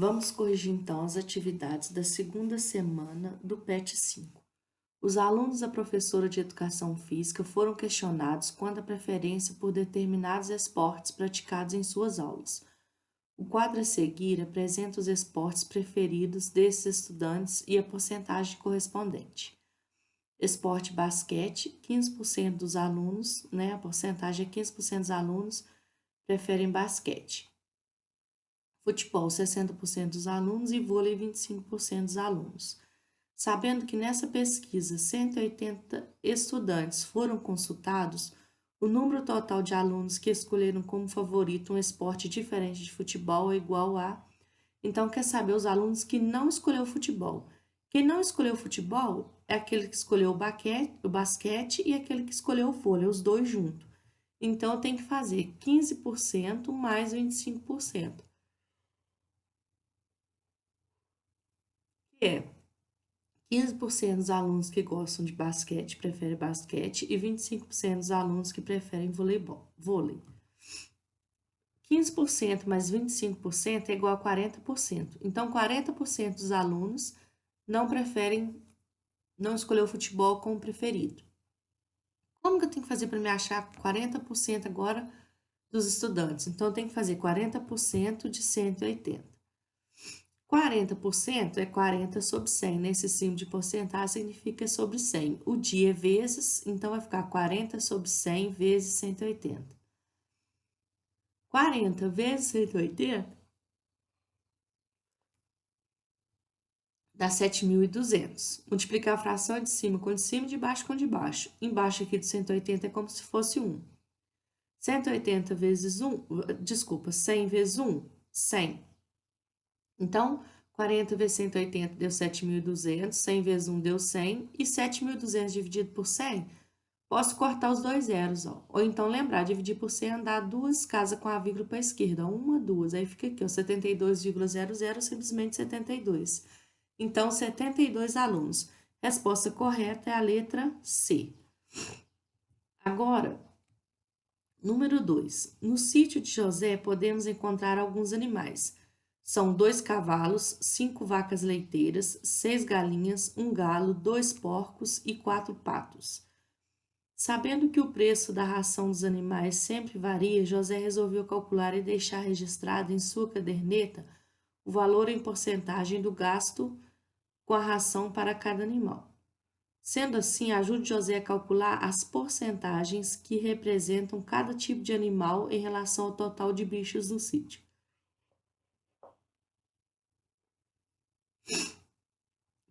Vamos corrigir então as atividades da segunda semana do PET 5. Os alunos da professora de Educação Física foram questionados quanto à preferência por determinados esportes praticados em suas aulas. O quadro a seguir apresenta os esportes preferidos desses estudantes e a porcentagem correspondente. Esporte basquete, 15% dos alunos, a porcentagem é 15% dos alunos preferem basquete. Futebol, 60% dos alunos e vôlei, 25% dos alunos. Sabendo que nessa pesquisa 180 estudantes foram consultados, o número total de alunos que escolheram como favorito um esporte diferente de futebol é igual a... Então, quer saber os alunos que não escolheu futebol. Quem não escolheu futebol é aquele que escolheu o basquete e aquele que escolheu o vôlei, os dois juntos. Então, eu tenho que fazer 15% mais 25%. Que é 15% dos alunos que gostam de basquete preferem basquete e 25% dos alunos que preferem vôlei. 15% mais 25% é igual a 40%. Então, 40% dos alunos não escolheu o futebol como preferido. Como que eu tenho que fazer para me achar 40% agora dos estudantes? Então, eu tenho que fazer 40% de 180. 40% é 40 sobre 100, né? Esse símbolo de porcentagem significa sobre 100. O dia é vezes, então vai ficar 40 sobre 100 vezes 180. 40 vezes 180 dá 7.200. Multiplicar a fração de cima com de cima e de baixo com de baixo. Embaixo aqui de 180 é como se fosse 1. 180 vezes 1, 100 vezes 1, 100. Então, 40 vezes 180 deu 7.200, 100 vezes 1 deu 100, e 7.200 dividido por 100, posso cortar os dois zeros, ó. Ou então lembrar, dividir por 100 andar duas casas com a vírgula para a esquerda, uma, duas, aí fica aqui, ó, 72,00, simplesmente 72. Então, 72 alunos. Resposta correta é a letra C. Agora, número 2. No sítio de José podemos encontrar alguns animais. São 2 cavalos, 5 vacas leiteiras, 6 galinhas, 1 galo, 2 porcos e 4 patos. Sabendo que o preço da ração dos animais sempre varia, José resolveu calcular e deixar registrado em sua caderneta o valor em porcentagem do gasto com a ração para cada animal. Sendo assim, ajude José a calcular as porcentagens que representam cada tipo de animal em relação ao total de bichos do sítio.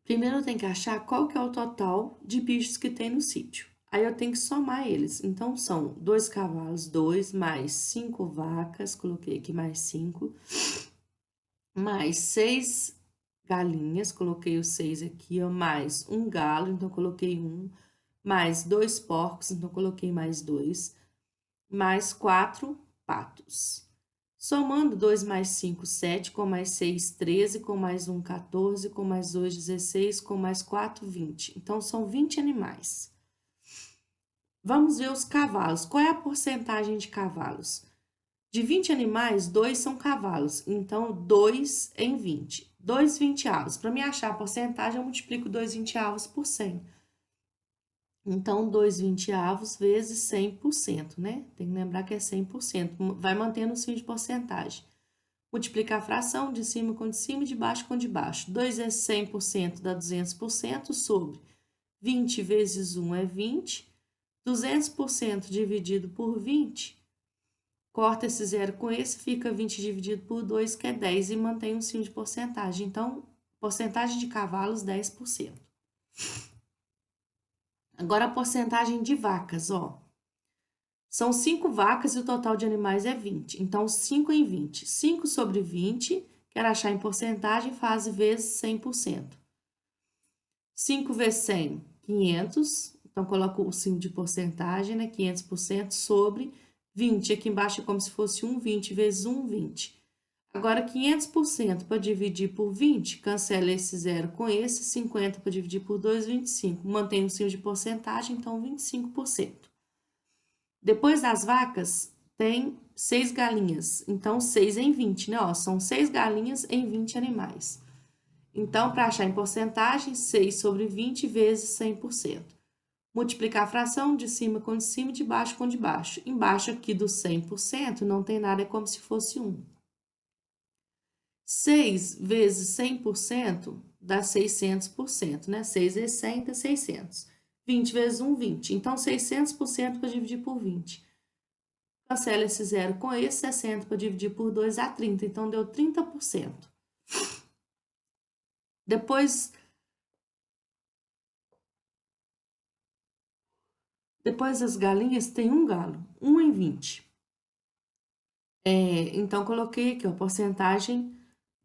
Primeiro eu tenho que achar qual que é o total de bichos que tem no sítio. Aí eu tenho que somar eles. Então, são 2 cavalos, 2, mais 5 vacas, coloquei aqui mais 5, mais 6 galinhas, coloquei os 6 aqui, ó, mais 1 galo, então coloquei 1, mais 2 porcos, então coloquei mais 2, mais 4 patos. Somando 2 mais 5, 7, com mais 6, 13, com mais 1, 14, com mais 2, 16, com mais 4, 20. Então, são 20 animais. Vamos ver os cavalos. Qual é a porcentagem de cavalos? De 20 animais, 2 são cavalos. Então, 2 em 20. 2 vinteavos. Para me achar a porcentagem, eu multiplico 2 vinteavos por 100. Então, 2 vinteavos vezes 100%, né? Tem que lembrar que é 100%. Vai mantendo o signo de porcentagem. Multiplicar a fração de cima com de cima e de baixo com de baixo. 2 vezes 100% dá 200% sobre 20 vezes 1 é 20. 200% dividido por 20. Corta esse zero com esse, fica 20 dividido por 2, que é 10, e mantém um signo de porcentagem. Então, porcentagem de cavalos, 10%. Agora, a porcentagem de vacas, ó. São 5 vacas e o total de animais é 20. Então, 5 em 20. 5 sobre 20, quero achar em porcentagem, faz vezes 100%. 5 vezes 100, 500. Então, coloco o signo de porcentagem, né? 500% sobre 20. Aqui embaixo é como se fosse 1, 20 vezes 1, 20. Agora, 500% para dividir por 20, cancela esse zero com esse. 50 para dividir por 2, 25. Mantém o signo de porcentagem, então 25%. Depois das vacas, tem 6 galinhas. Então, 6 em 20, né? Ó, são 6 galinhas em 20 animais. Então, para achar em porcentagem, 6 sobre 20 vezes 100%. Multiplicar a fração de cima com de cima e de baixo com de baixo. Embaixo aqui do 100% não tem nada, é como se fosse 1. 6 vezes 100% dá 600%, né? 6 vezes 100 dá 600. 20 vezes 1, 20. Então, 600% para dividir por 20. Cancela esse zero com esse, 60 para dividir por 2 dá 30. Então, deu 30%. Depois das galinhas, tem um galo. 1 em 20. Então, coloquei aqui a porcentagem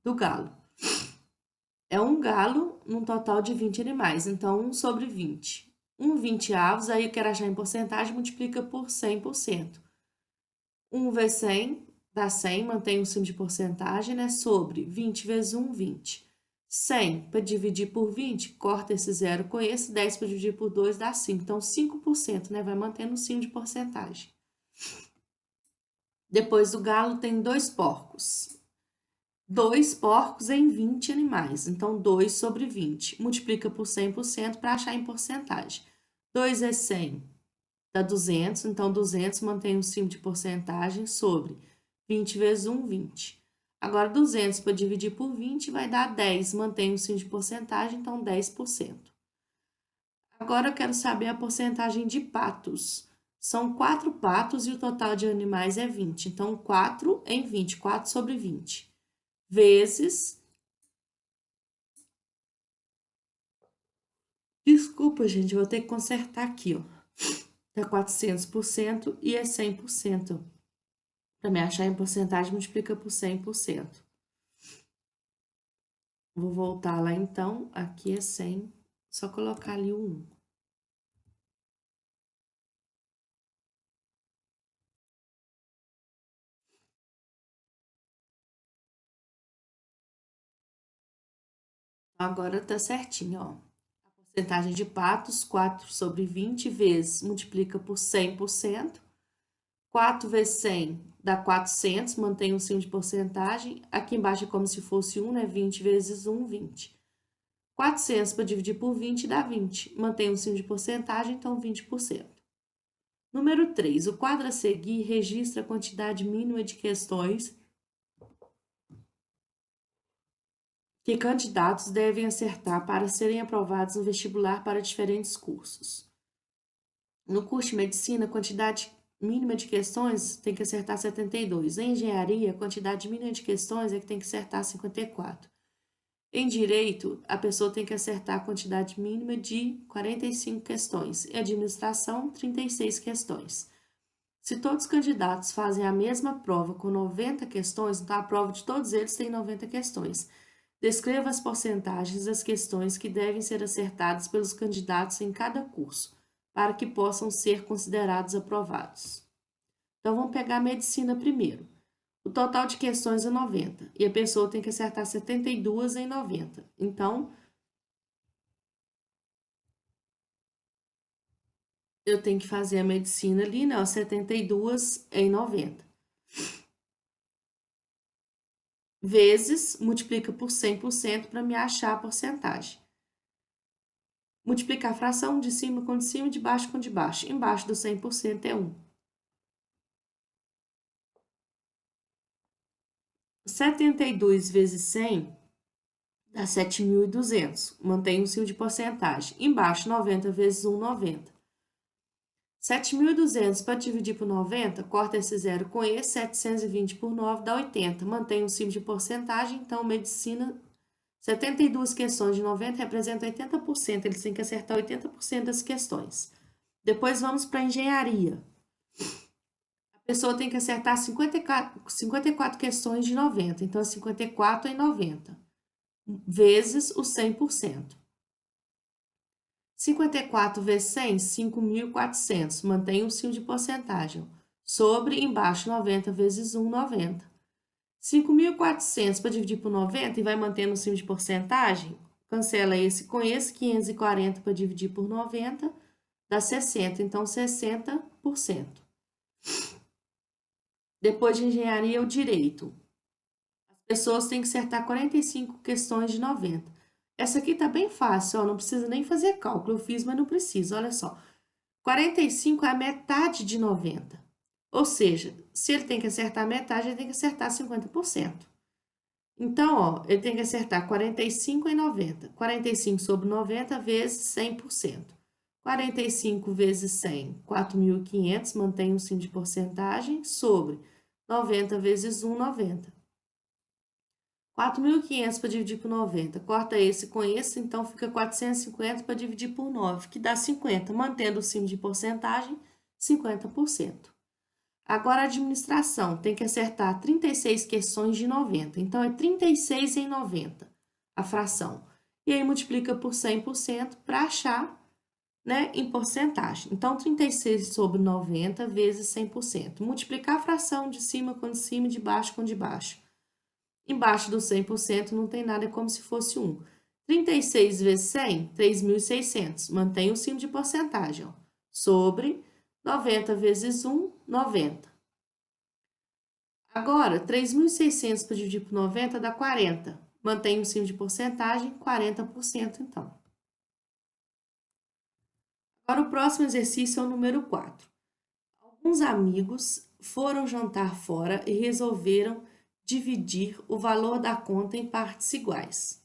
do galo. É um galo num total de 20 animais. Então, 1 sobre 20. 1 20avos, aí eu quero achar em porcentagem, multiplica por 100%. 1 vezes 100 dá 100, mantém o signo de porcentagem, né? Sobre 20 vezes 1, 20. 100 para dividir por 20, corta esse zero com esse. 10 para dividir por 2 dá 5. Então, 5%, né? Vai mantendo o signo de porcentagem. Depois do galo, tem 2 porcos. 2 porcos em 20 animais. Então, 2 sobre 20. Multiplica por 100% para achar em porcentagem. 2 vezes 100 dá 200. Então, 200 mantém o signo de porcentagem sobre 20 vezes 1, 20. Agora, 200 para dividir por 20 vai dar 10. Mantém o signo de porcentagem, então 10%. Agora, eu quero saber a porcentagem de patos. São 4 patos e o total de animais é 20. Então, 4 em 20. 4 sobre 20. Vezes... Desculpa, gente, eu vou ter que consertar aqui, ó. Tá 400% e é 100%. Para me achar em porcentagem, multiplica por 100%. Vou voltar lá, então. Aqui é 100. Só colocar ali o 1. Agora tá certinho, ó. A porcentagem de patos, 4 sobre 20 vezes, multiplica por 100%. 4 vezes 100 dá 400, mantém o signo de porcentagem. Aqui embaixo é como se fosse 1, né? 20 vezes 1, 20. 400 para dividir por 20 dá 20. Mantém o signo de porcentagem, então 20%. Número 3. O quadro a seguir registra a quantidade mínima de questões que candidatos devem acertar para serem aprovados no vestibular para diferentes cursos. No curso de medicina, a quantidade mínima de questões tem que acertar 72. Em engenharia, a quantidade mínima de questões é que tem que acertar 54. Em direito, a pessoa tem que acertar a quantidade mínima de 45 questões. Em administração, 36 questões. Se todos os candidatos fazem a mesma prova com 90 questões, então a prova de todos eles tem 90 questões. Descreva as porcentagens das questões que devem ser acertadas pelos candidatos em cada curso, para que possam ser considerados aprovados. Então, vamos pegar a medicina primeiro. O total de questões é 90 e a pessoa tem que acertar 72 em 90. Então, eu tenho que fazer a medicina ali, né? 72 em 90. Vezes, multiplica por 100% para me achar a porcentagem. Multiplicar a fração de cima com de cima e de baixo com de baixo. Embaixo do 100% é 1. 72 vezes 100 dá 7.200. Mantém o signo de porcentagem. Embaixo, 90 vezes 1, 90. 7.200 para dividir por 90, corta esse zero com esse. 720 por 9 dá 80. Mantém o signo de porcentagem, então medicina, 72 questões de 90 representam 80%. Eles têm que acertar 80% das questões. Depois vamos para a engenharia. A pessoa tem que acertar 54 questões de 90. Então, 54 em 90. Vezes o 100%. 54 vezes 100, 5.400. Mantém o signo de porcentagem. Sobre, embaixo, 90 vezes 1, 90. 5.400 para dividir por 90 e vai mantendo o signo de porcentagem. Cancela esse com esse. 540 para dividir por 90 dá 60. Então, 60%. Depois de engenharia, o direito. As pessoas têm que acertar 45 questões de 90. Essa aqui tá bem fácil, ó, não precisa nem fazer cálculo. Eu fiz, mas não precisa, olha só. 45 é a metade de 90. Ou seja, se ele tem que acertar a metade, ele tem que acertar 50%. Então, ó, ele tem que acertar 45 em 90. 45 sobre 90 vezes 100%. 45 vezes 100, 4.500, mantém o signo de porcentagem, sobre 90 vezes 1, 90. 4.500 para dividir por 90, corta esse com esse, então fica 450 para dividir por 9, que dá 50, mantendo o signo de porcentagem, 50%. Agora, a administração tem que acertar 36 questões de 90. Então, é 36 em 90 a fração. E aí, multiplica por 100% para achar, né, em porcentagem. Então, 36 sobre 90 vezes 100%. Multiplicar a fração de cima com de cima e de baixo com de baixo. Embaixo do 100% não tem nada, é como se fosse 1. 36 vezes 100, 3.600. Mantém o signo de porcentagem, ó. Sobre 90 vezes 1, 90. Agora, 3.600 para dividir por 90 dá 40. Mantém o signo de porcentagem, 40% então. Agora, o próximo exercício é o número 4. Alguns amigos foram jantar fora e resolveram dividir o valor da conta em partes iguais.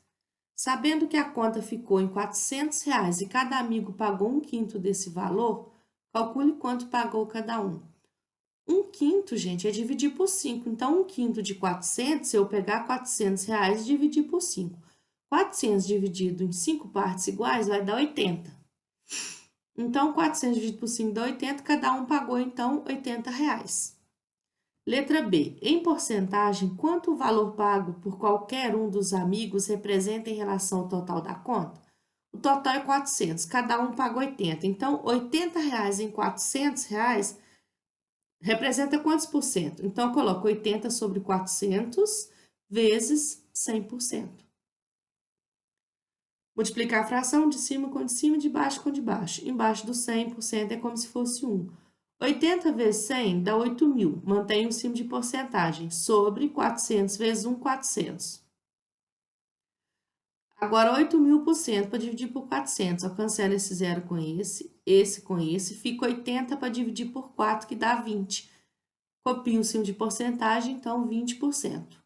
Sabendo que a conta ficou em R$ 400 e cada amigo pagou 1/5 desse valor, calcule quanto pagou cada um. 1/5, gente, é dividir por 5. Então, 1/5 de 400, se eu pegar R$ 400 e dividir por 5. 400 dividido em 5 partes iguais vai dar 80. Então, 400 dividido por 5 dá 80, cada um pagou, então, R$ 80. Letra B. Em porcentagem, quanto o valor pago por qualquer um dos amigos representa em relação ao total da conta? O total é 400, cada um pagou 80. Então, R$ 80 em R$ 400 representa quantos por cento? Então, eu coloco 80 sobre 400 vezes 100%. Multiplicar a fração de cima com de cima e de baixo com de baixo. Embaixo do 100% é como se fosse 1. 80 vezes 100 dá 8.000. Mantém o signo de porcentagem. Sobre 400 vezes 1, 400. Agora, 8.000% para dividir por 400. Eu cancelo esse zero com esse com esse. Fica 80 para dividir por 4, que dá 20. Copio o signo de porcentagem, então 20%.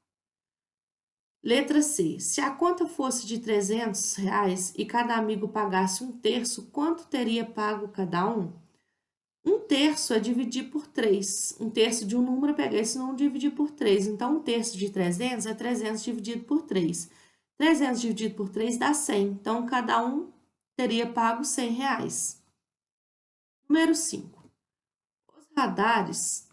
Letra C. Se a conta fosse de R$ 300 e cada amigo pagasse 1/3, quanto teria pago cada um? 1/3 é dividir por 3. 1/3 de um número é pegar esse número e dividir por 3. Então, 1/3 de 300 é 300 dividido por 3. 300 dividido por 3 dá 100. Então, cada um teria pago R$ 100. Número 5. Os radares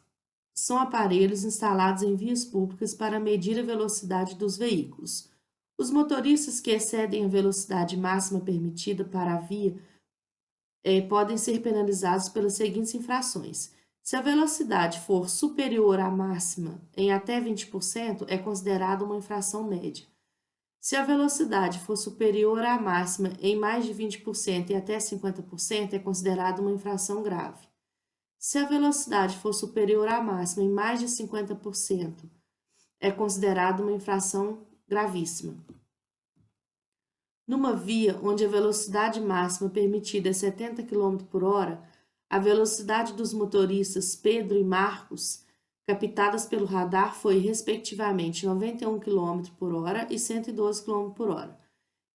são aparelhos instalados em vias públicas para medir a velocidade dos veículos. Os motoristas que excedem a velocidade máxima permitida para a via podem ser penalizados pelas seguintes infrações. Se a velocidade for superior à máxima em até 20%, é considerada uma infração média. Se a velocidade for superior à máxima em mais de 20% e até 50%, é considerada uma infração grave. Se a velocidade for superior à máxima em mais de 50%, é considerada uma infração gravíssima. Numa via onde a velocidade máxima permitida é 70 km por hora, a velocidade dos motoristas Pedro e Marcos, captadas pelo radar, foi respectivamente 91 km por hora e 112 km por hora.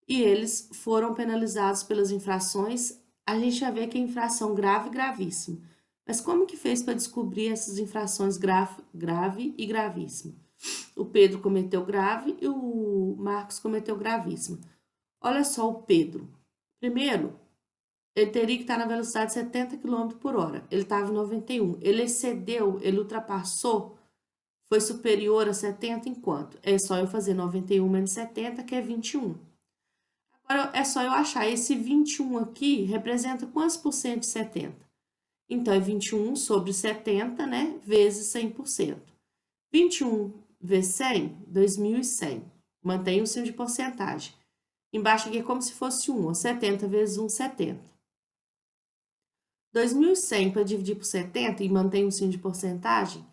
E eles foram penalizados pelas infrações. A gente já vê que é infração grave e gravíssima. Mas como que fez para descobrir essas infrações grave e gravíssima? O Pedro cometeu grave e o Marcos cometeu gravíssima. Olha só o Pedro. Primeiro, ele teria que estar na velocidade de 70 km por hora. Ele estava em 91. Ele excedeu, ele ultrapassou, foi superior a 70 em quanto? É só eu fazer 91 menos 70, que é 21. Agora, é só eu achar esse 21 aqui, representa quantos por cento de 70? Então, é 21 sobre 70, né, vezes 100%. 21 vezes 100, 2.100. Mantém o signo de porcentagem. Embaixo aqui é como se fosse 1, 70 vezes 1, 70. 2.100 para dividir por 70 e mantém o signo de porcentagem,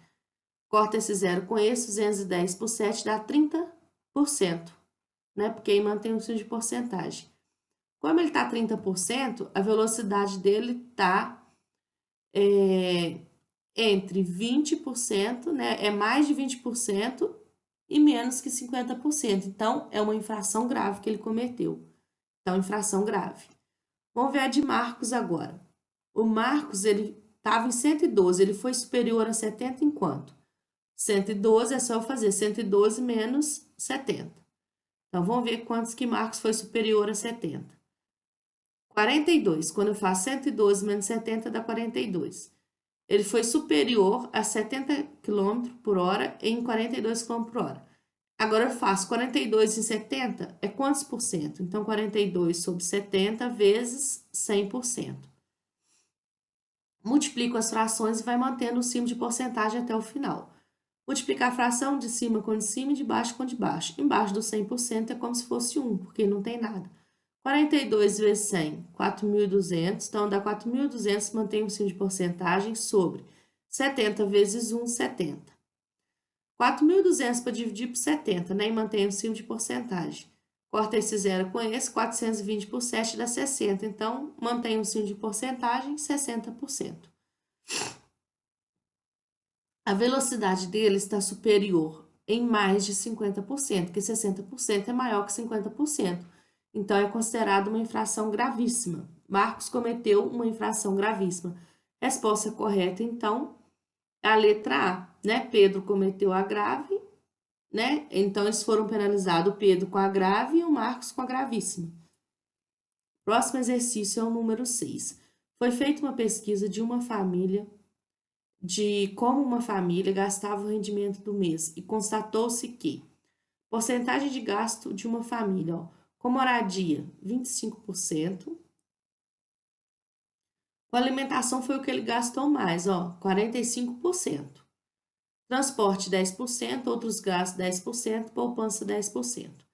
Corta esse zero com esse, 210 por 7 dá 30%, né? Porque aí mantém o signo de porcentagem. Como ele está 30%, a velocidade dele está entre 20%, né? É mais de 20% e menos que 50%. Então, é uma infração grave que ele cometeu. Então, infração grave. Vamos ver a de Marcos agora. O Marcos, ele estava em 112, ele foi superior a 70 em quanto? 112 é só eu fazer 112 menos 70. Então, vamos ver quantos que Marcos foi superior a 70. 42. Quando eu faço 112 menos 70, dá 42. Ele foi superior a 70 km por hora em 42 km por hora. Agora eu faço 42 em 70, é quantos por cento? Então, 42 sobre 70 vezes 100%. Multiplico as frações e vai mantendo o símbolo de porcentagem até o final. Multiplicar a fração de cima com de cima e de baixo com de baixo. Embaixo do 100% é como se fosse 1, porque não tem nada. 42 vezes 100, 4.200. Então, dá 4.200, mantém o símbolo de porcentagem sobre 70 vezes 1, 70. 4.200 para dividir por 70, né? E mantém o símbolo de porcentagem. Corta esse zero com esse, 420 por 7 dá 60. Então, mantém o símbolo de porcentagem, 60%. A velocidade dele está superior em mais de 50%, porque 60% é maior que 50%. Então, é considerado uma infração gravíssima. Marcos cometeu uma infração gravíssima. Resposta correta, então, é a letra A, né? Pedro cometeu a grave, né? Então, eles foram penalizados, o Pedro com a grave e o Marcos com a gravíssima. Próximo exercício é o número 6. Foi feita uma pesquisa de uma família, de como uma família gastava o rendimento do mês e constatou-se que porcentagem de gasto de uma família, ó, com moradia, 25%, com alimentação foi o que ele gastou mais, ó, 45%. Transporte, 10%, outros gastos, 10%, poupança, 10%.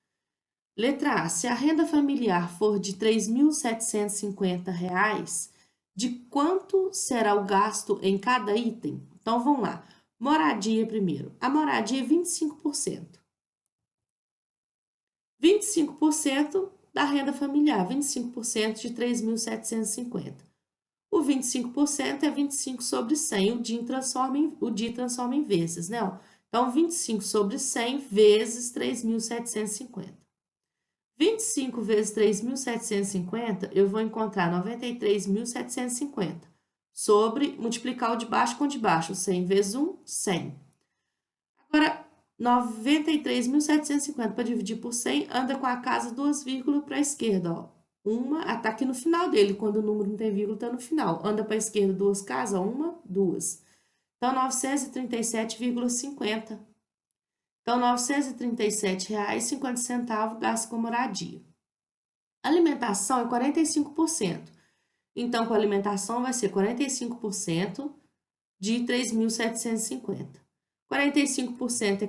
Letra A. Se a renda familiar for de R$ 3.750, de quanto será o gasto em cada item? Então, vamos lá. Moradia primeiro. A moradia é 25%. 25% da renda familiar, 25% de 3.750. O 25% é 25 sobre 100, o dia transforma em vezes, né? Então, 25 sobre 100 vezes 3.750. 25 vezes 3.750, eu vou encontrar 93.750. Sobre, multiplicar o de baixo com o de baixo, 100 vezes 1, 100. Agora, 93.750 para dividir por 100, anda com a casa 2 vírgulas para a esquerda, ó. Uma, está aqui no final dele, quando o número não tem vírgula, está no final. Anda para a esquerda 2 casas, uma, 2. Então, 937,50. Então, R$ 937,50 gasto com moradia. Alimentação é 45%. Então, com alimentação vai ser 45% de 3.750. 45% é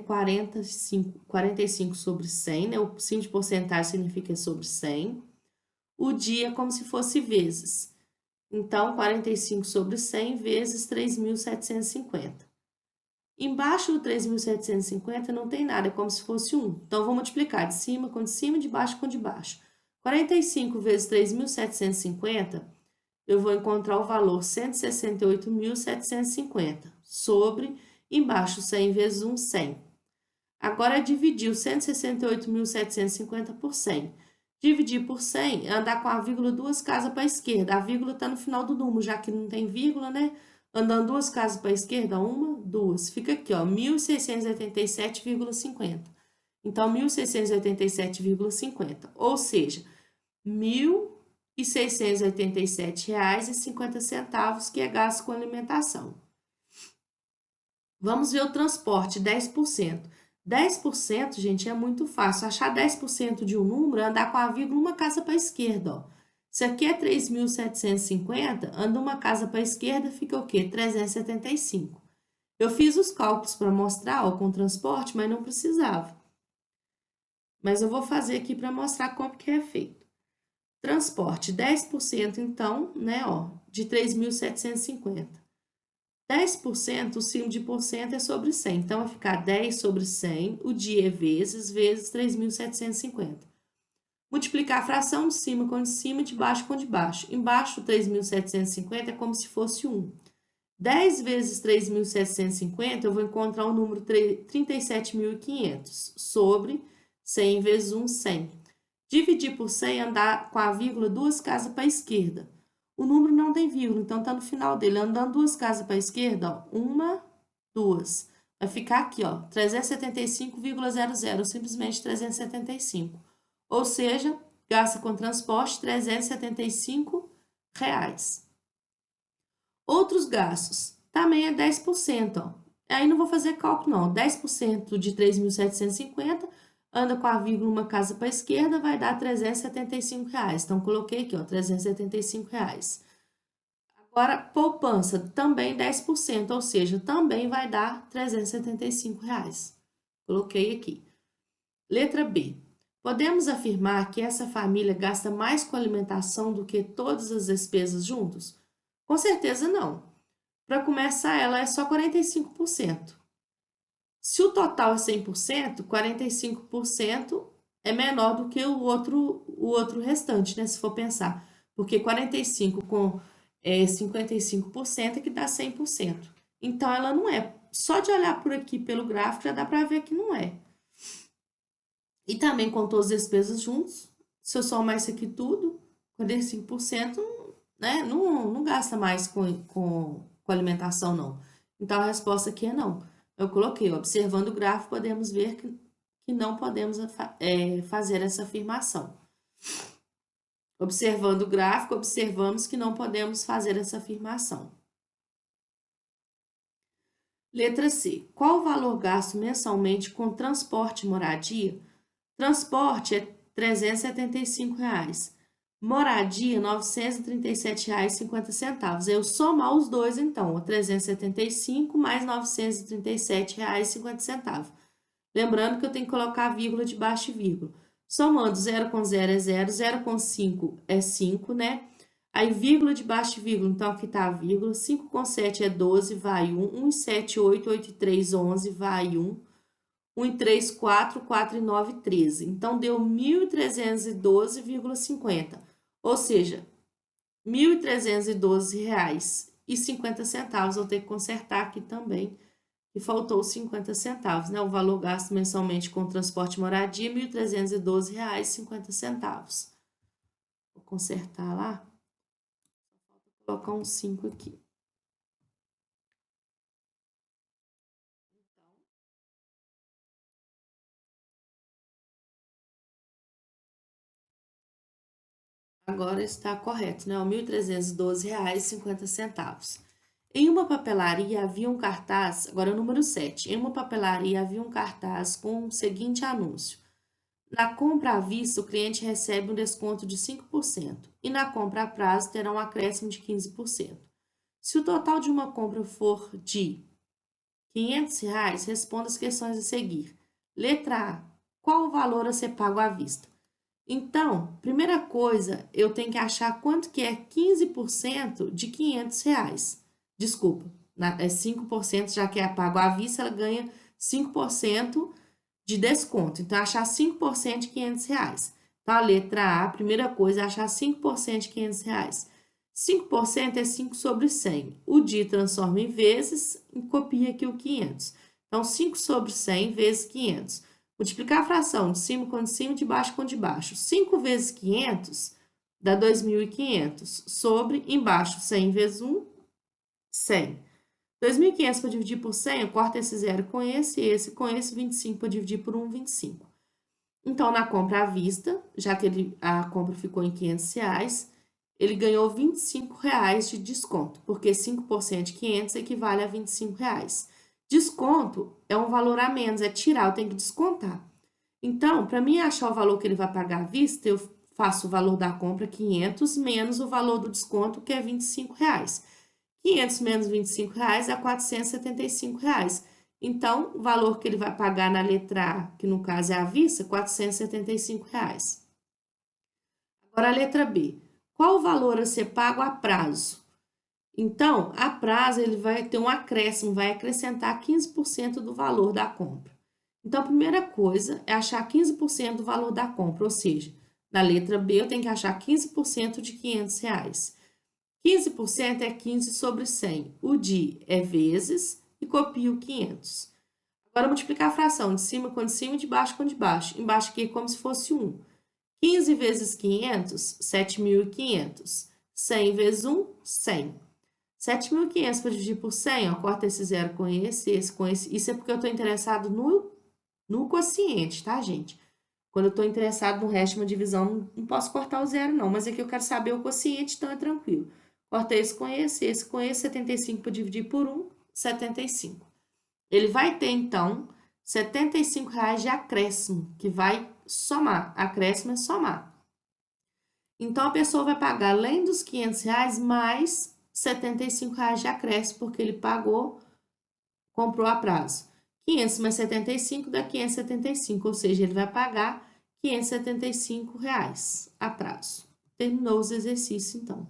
45 sobre 100, né? O signo de porcentagem significa sobre 100. O dia é como se fosse vezes. Então, 45 sobre 100 vezes 3.750. Embaixo do 3.750 não tem nada, é como se fosse 1. Então, vou multiplicar de cima com de cima, de baixo com de baixo. 45 vezes 3.750, eu vou encontrar o valor 168.750, sobre, embaixo 100 vezes 1, 100. Agora, dividir o 168.750 por 100. Dividir por 100 é andar com a vírgula 2 casas para a esquerda. A vírgula está no final do número, já que não tem vírgula, né? Andando 2 casas para a esquerda, 1, 2. Fica aqui, ó, 1.687,50. Então, 1.687,50. Ou seja, R$ 1.687,50, que é gasto com alimentação. Vamos ver o transporte, 10%. 10%, gente, é muito fácil. Achar 10% de um número é andar com a vírgula uma casa para a esquerda, ó. Se aqui é 3.750, anda uma casa para a esquerda, fica o quê? 375. Eu fiz os cálculos para mostrar, ó, com transporte, mas não precisava. Mas eu vou fazer aqui para mostrar como que é feito. Transporte, 10%, então, né, ó, de 3.750. 10%, o signo de porcento é sobre 100. Então, vai ficar 10 sobre 100, o dia é vezes 3.750. Multiplicar a fração de cima com de cima, de baixo com de baixo. Embaixo, 3.750 é como se fosse 1. 10 vezes 3.750, eu vou encontrar o número 37.500 sobre 100 vezes 1, 100. Dividir por 100, andar com a vírgula 2 casas para a esquerda. O número não tem vírgula, então está no final dele. Andando 2 casas para a esquerda, ó, 1, 2. Vai ficar aqui, ó, 375,00, simplesmente 375. Ou seja, gasta com transporte R$ 375. Outros gastos, também é 10%, ó. Aí não vou fazer cálculo, não. 10% de 3.750, anda com a vírgula uma casa para a esquerda, vai dar R$ 375. Então, coloquei aqui, ó, R$ 375. Agora, poupança, também 10%, ou seja, também vai dar R$ 375. Coloquei aqui. Letra B. Podemos afirmar que essa família gasta mais com alimentação do que todas as despesas juntos? Com certeza não. Para começar, ela é só 45%. Se o total é 100%, 45% é menor do que o outro restante, né? Se for pensar. Porque 45 com 55% é que dá 100%. Então, ela não é. Só de olhar por aqui pelo gráfico já dá para ver que não é. E também com todas as despesas juntos, se eu somar isso aqui tudo, 45%, né, não gasta mais com alimentação, não. Então, a resposta aqui é não. Eu coloquei, observando o gráfico, podemos ver que não podemos fazer essa afirmação. Observando o gráfico, observamos que não podemos fazer essa afirmação. Letra C. Qual o valor gasto mensalmente com transporte e moradia? Transporte é R$ 375. Moradia, R$ 937,50. Eu somar os dois, então, 375 mais R$ 937,50. Lembrando que eu tenho que colocar vírgula debaixo de vírgula. Somando 0 com 0 é 0, 0 com 5 é 5, né? Aí, vírgula debaixo de vírgula, então aqui tá a vírgula. 5 com 7 é 12, vai 1. 1 e 7, 8, 8 e 3, 11, vai 1. 1 e 3, 4, 4 e 9, 13. Então, deu R$ 1.312,50. Ou seja, R$ 1.312,50. Vou ter que consertar aqui também, que faltou 50 centavos, né? O valor gasto mensalmente com transporte e moradia, R$ 1.312,50. Vou consertar lá. Vou colocar um 5 aqui. Agora está correto, né? R$ 1.312,50. Em uma papelaria havia um cartaz, agora é o número 7. Em uma papelaria havia um cartaz com o seguinte anúncio: na compra à vista, o cliente recebe um desconto de 5% e na compra a prazo terá um acréscimo de 15%. Se o total de uma compra for de R$ 500, responda as questões a seguir. Letra A. Qual o valor a ser pago à vista? Então, primeira coisa, eu tenho que achar quanto que é 15% de R$ 500. Desculpa, é 5%, já que é pago à vista, ela ganha 5% de desconto. Então, achar 5% de R$ 500. Então, a letra A, a primeira coisa é achar 5% de R$ 500. 5% é 5 sobre 100. O de transforma em vezes e copia aqui o 500. Então, 5 sobre 100 vezes 500. Multiplicar a fração de cima com de cima, de baixo com de baixo. 5 vezes 500 dá 2.500. Sobre, embaixo, 100 vezes 1, 100. 2.500 para dividir por 100, eu corto esse zero com esse com esse, 25 para dividir por 1, 25. Então, na compra à vista, já que a compra ficou em R$ 500, ele ganhou R$ 25 de desconto, porque 5% de 500 equivale a R$ 25. Desconto é um valor a menos, é tirar, eu tenho que descontar. Então, para mim achar o valor que ele vai pagar à vista, eu faço o valor da compra 500 menos o valor do desconto, que é R$ 25. 500 menos R$ 25 dá R$ 475. Então, o valor que ele vai pagar na letra A, que no caso é à vista, R$ 475. Agora, a letra B. Qual o valor a ser pago a prazo? Então, a prazo, ele vai ter um acréscimo, vai acrescentar 15% do valor da compra. Então, a primeira coisa é achar 15% do valor da compra, ou seja, na letra B eu tenho que achar 15% de R$ 500. 15% é 15 sobre 100. O de é vezes e copio 500. Agora, multiplicar a fração de cima com de cima e de baixo com de baixo. Embaixo aqui é como se fosse 1. 15 vezes 500, 7.500. 100 vezes 1, 100. 7.500 para dividir por 100, ó, corta esse zero com esse com esse. Isso é porque eu estou interessado no quociente, tá, gente? Quando eu estou interessado no resto de uma divisão, não posso cortar o zero, não. Mas aqui eu quero saber o quociente, então é tranquilo. Corta esse com esse, 75 para dividir por 1, 75. Ele vai ter, então, R$ 75 de acréscimo, que vai somar. Acréscimo é somar. Então, a pessoa vai pagar, além dos R$ 500, mais R$ 75 de acréscimo, porque ele pagou, comprou a prazo. 500 mais 75 dá 575, ou seja, ele vai pagar R$ 575 a prazo. Terminou os exercícios, então.